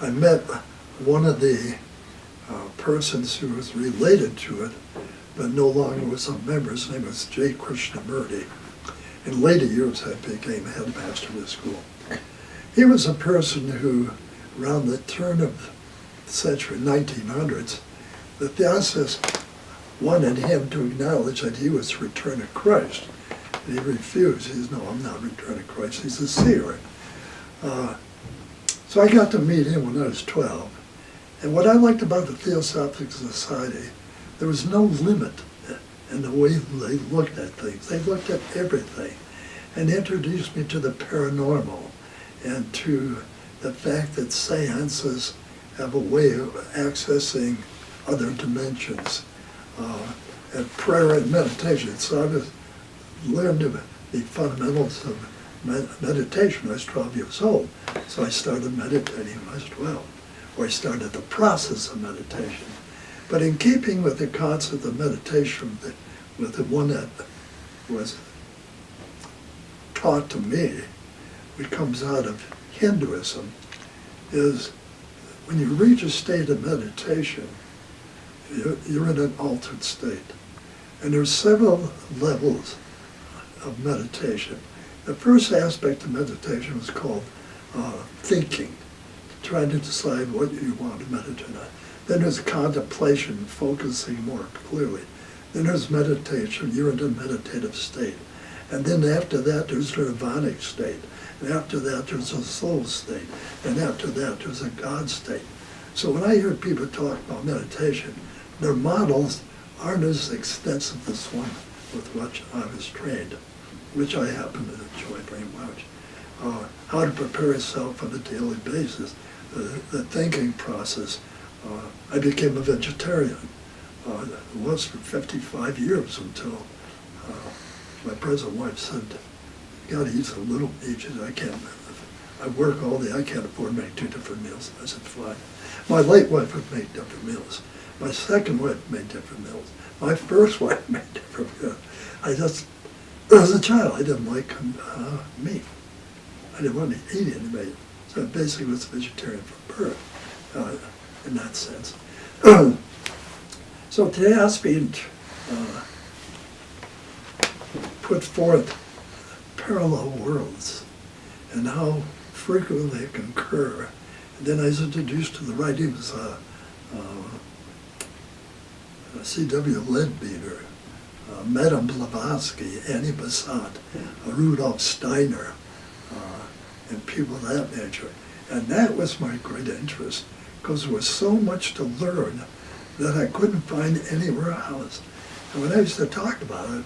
I met one of the persons who was related to it, but no longer was a member. His name was J. Krishnamurti. In later years, I became headmaster of the school. He was a person who, around the turn of the century, 1900s, the Theosophists wanted him to acknowledge that he was the return of Christ. And he refused. He said, no, I'm not return of Christ. He's a seer. So I got to meet him when I was 12. And what I liked about the Theosophic Society, there was no limit in the way they looked at things. They looked at everything and introduced me to the paranormal and to the fact that seances have a way of accessing other dimensions, and prayer and meditation. So I learned the fundamentals of meditation. I was 12 years old, so I started meditating when I was 12, or I started the process of meditation. But in keeping with the concept of meditation, with the one that was taught to me, which comes out of Hinduism, is when you reach a state of meditation, you're in an altered state. And there's several levels of meditation. The first aspect of meditation is called thinking, trying to decide what you want to meditate on. Then there's contemplation, focusing more clearly. Then there's meditation, you're in a meditative state. And then after that, there's a nirvanic state. And after that, there's a soul state. And after that, there's a God state. So when I hear people talk about meditation, their models aren't as extensive as one with which I was trained, which I happen to enjoy very much. How to prepare yourself on a daily basis, the thinking process. I became a vegetarian. It was for 55 years until my present wife said, you gotta eat a little each. I can't, I work all day, I can't afford to make 2 different meals. I said, fine. My late wife would make different meals. My second wife made different meals. My first wife made different meals. As a child, I didn't like meat. I didn't want to eat any meat. So I basically was a vegetarian from birth, in that sense. So Theosophy put forth parallel worlds and how frequently they concur. And then I was introduced to the writings of C.W. Leadbeater, Madame Blavatsky, Annie Besant, Rudolf Steiner, and people of that nature. And that was my great interest, because there was so much to learn that I couldn't find anywhere else. And when I used to talk about it,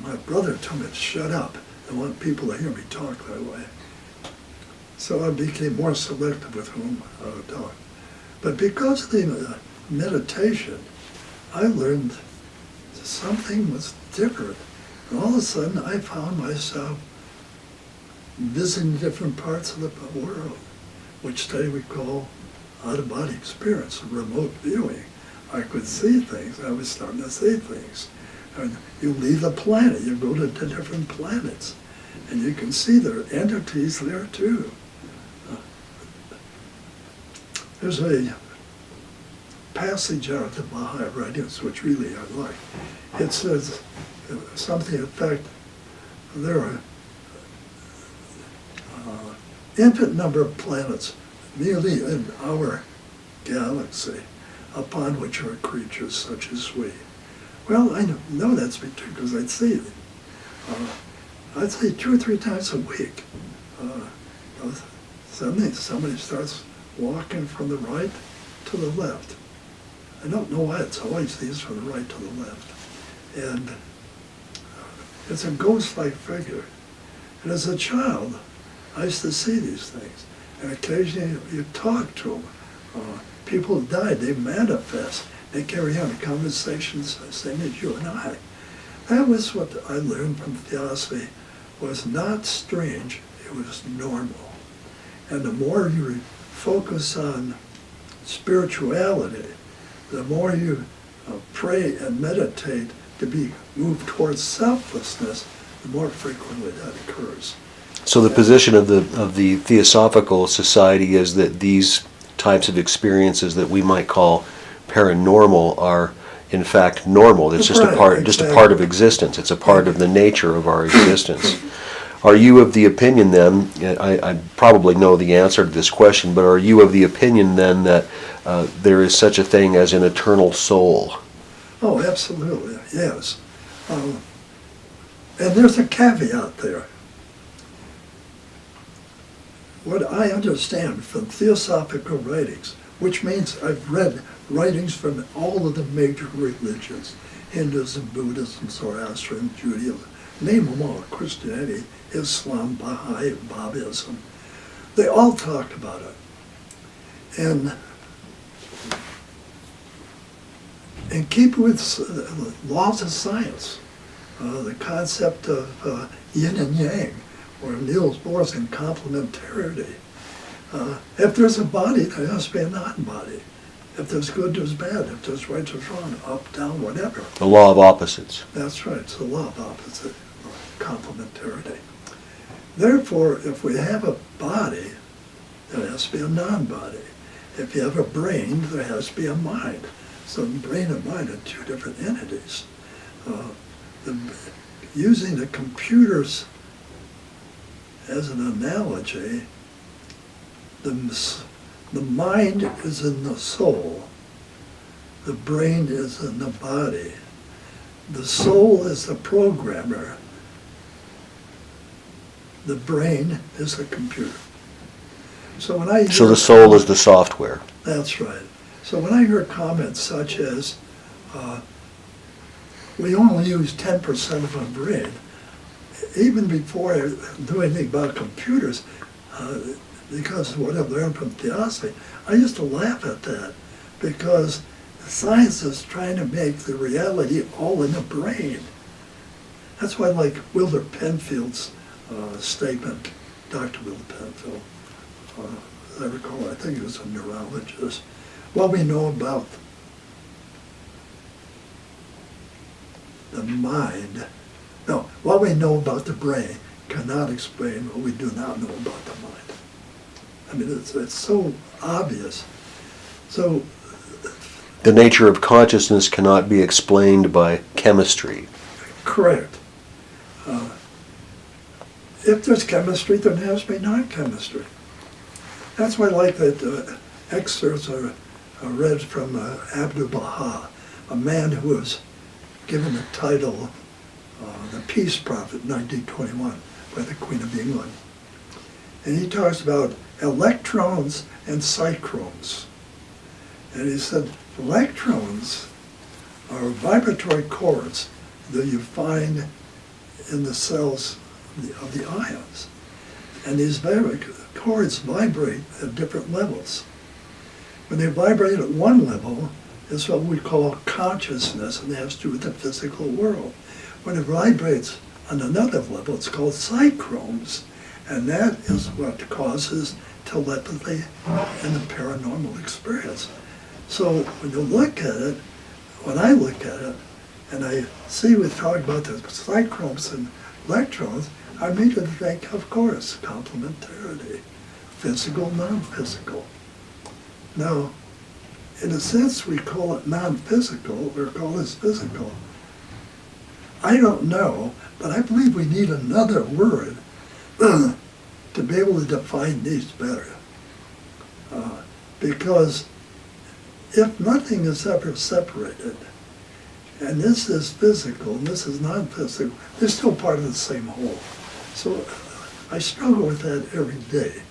my brother told me to shut up. I want people to hear me talk that way. So I became more selective with whom I would talk. But because of the meditation, I learned something was different. And all of a sudden, I found myself visiting different parts of the world, which today we call out-of-body experience, remote viewing. I could see things. I was starting to see things. And you leave the planet, you go to different planets, and you can see there are entities there too. There's a passage out of the Baha'i writings which really I like. It says something in fact, there are infinite number of planets merely in our galaxy upon which are creatures such as we. Well, I know that's true because I'd see it. I'd say 2 or 3 times a week. Suddenly somebody starts walking from the right to the left. I don't know why it's always these from the right to the left. And it's a ghost-like figure. And as a child, I used to see these things. And occasionally you talk to them. People who died, they manifest. They carry on conversations the same as you and I. That was what I learned from Theosophy. Was not strange, it was normal. And the more you focus on spirituality, the more you pray and meditate to be moved towards selflessness, the more frequently that occurs. So the position of the Theosophical Society is that these types of experiences that we might call paranormal are in fact normal. It's just a part, just a part of existence. It's a part of the nature of our existence. Are you of the opinion then, I probably know the answer to this question, but are you of the opinion then that there is such a thing as an eternal soul? Oh, absolutely, yes. And there's a caveat there. What I understand from theosophical writings, which means I've read writings from all of the major religions, Hinduism, Buddhism, Zoroastrian, Judaism, name them all, Christianity, Islam, Baha'i, Babism. They all talk about it. And keep with laws of science, the concept of yin and yang, or Niels Bohr's in complementarity. If there's a body, there has to be a non-body. If there's good, there's bad. If there's right, there's wrong, up, down, whatever. The law of opposites. That's right, it's the law of opposite, complementarity. Therefore, if we have a body, there has to be a non-body. If you have a brain, there has to be a mind. So brain and mind are two different entities. Using the computers as an analogy, the mind is in the soul, the brain is in the body. The soul is the programmer, the brain is the computer. So when I hear, so the soul is the software. That's right. So when I hear comments such as, we only use 10% of our brain, even before I knew anything about computers, because of what I've learned from theosophy, I used to laugh at that, because science is trying to make the reality all in the brain. That's why I like Wilder Penfield's statement, Dr. Wilder Penfield, as I recall, I think he was a neurologist. What we know about the mind, no, what we know about the brain cannot explain what we do not know about the mind. I mean, it's so obvious. So the nature of consciousness cannot be explained by chemistry. Correct. If there's chemistry, there has to be non-chemistry. That's why I like that excerpts are read from Abdu'l-Baha, a man who was given the title the Peace Prophet in 1921 by the Queen of England. And he talks about electrons and cyclones. And he said electrons are vibratory chords that you find in the cells of the ions. And these chords vibrate at different levels. When they vibrate at one level, it's what we call consciousness, and it has to do with the physical world. When it vibrates on another level, it's called cyclones, and that is what causes telepathy and the paranormal experience. So when you look at it, when I look at it, and I see we talk about the cyclones and electrons, I immediately think, of course, complementarity, physical, non-physical. Now, in a sense, we call it non-physical, or call this physical. I don't know, but I believe we need another word to be able to define these better. Because if nothing is ever separated, and this is physical and this is non-physical, they're still part of the same whole. So I struggle with that every day.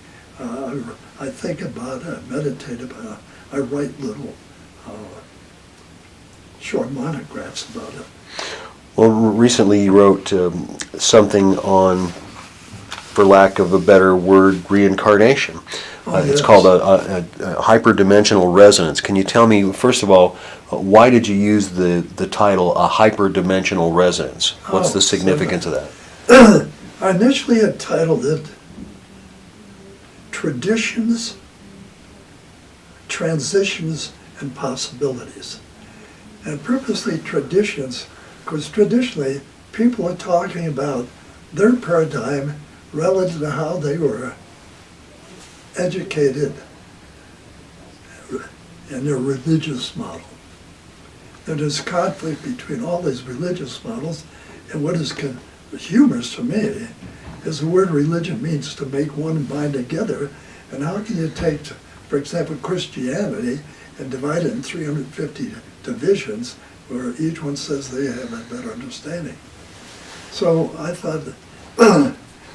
I think about it, I meditate about it, I write little short monographs about it. Well, recently you wrote something on, for lack of a better word, reincarnation. It's Yes. called a hyperdimensional resonance. Can you tell me, first of all, why did you use the title a hyperdimensional resonance? What's the significance of that? I initially had titled it Traditions, Transitions, and Possibilities. And purposely traditions, because traditionally people are talking about their paradigm relative to how they were educated and their religious model. And there's conflict between all these religious models, and what is humorous to me is the word religion means to make one bind together, and how can you take, for example, Christianity and divide it in 350 divisions where each one says they have a better understanding. So I thought,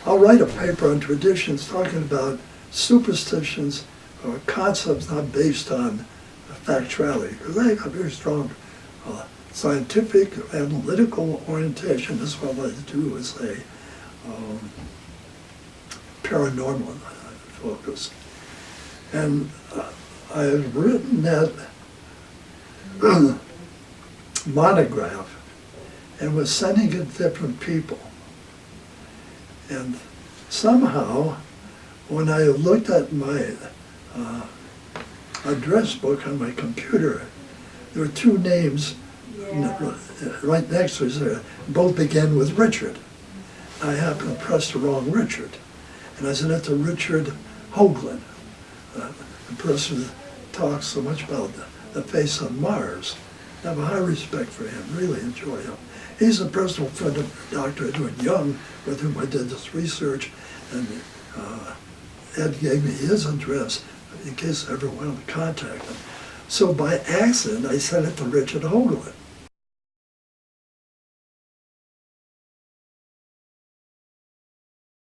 I'll write a paper on traditions talking about superstitions or concepts not based on factuality, because I have a very strong scientific, analytical orientation as well as I do as a paranormal focus. And I have written that monograph and was sending it to different people. And somehow, when I looked at my address book on my computer, there were two names right next to each other. Both began with Richard. I happened to press the wrong Richard. And I sent it to Richard Hoagland, the person who talks so much about the face on Mars. I have a high respect for him, really enjoy him. He's a personal friend of Dr. Edward Young, with whom I did this research, and Ed gave me his address in case I ever wanted to contact him. So by accident, I sent it to Richard Hoagland.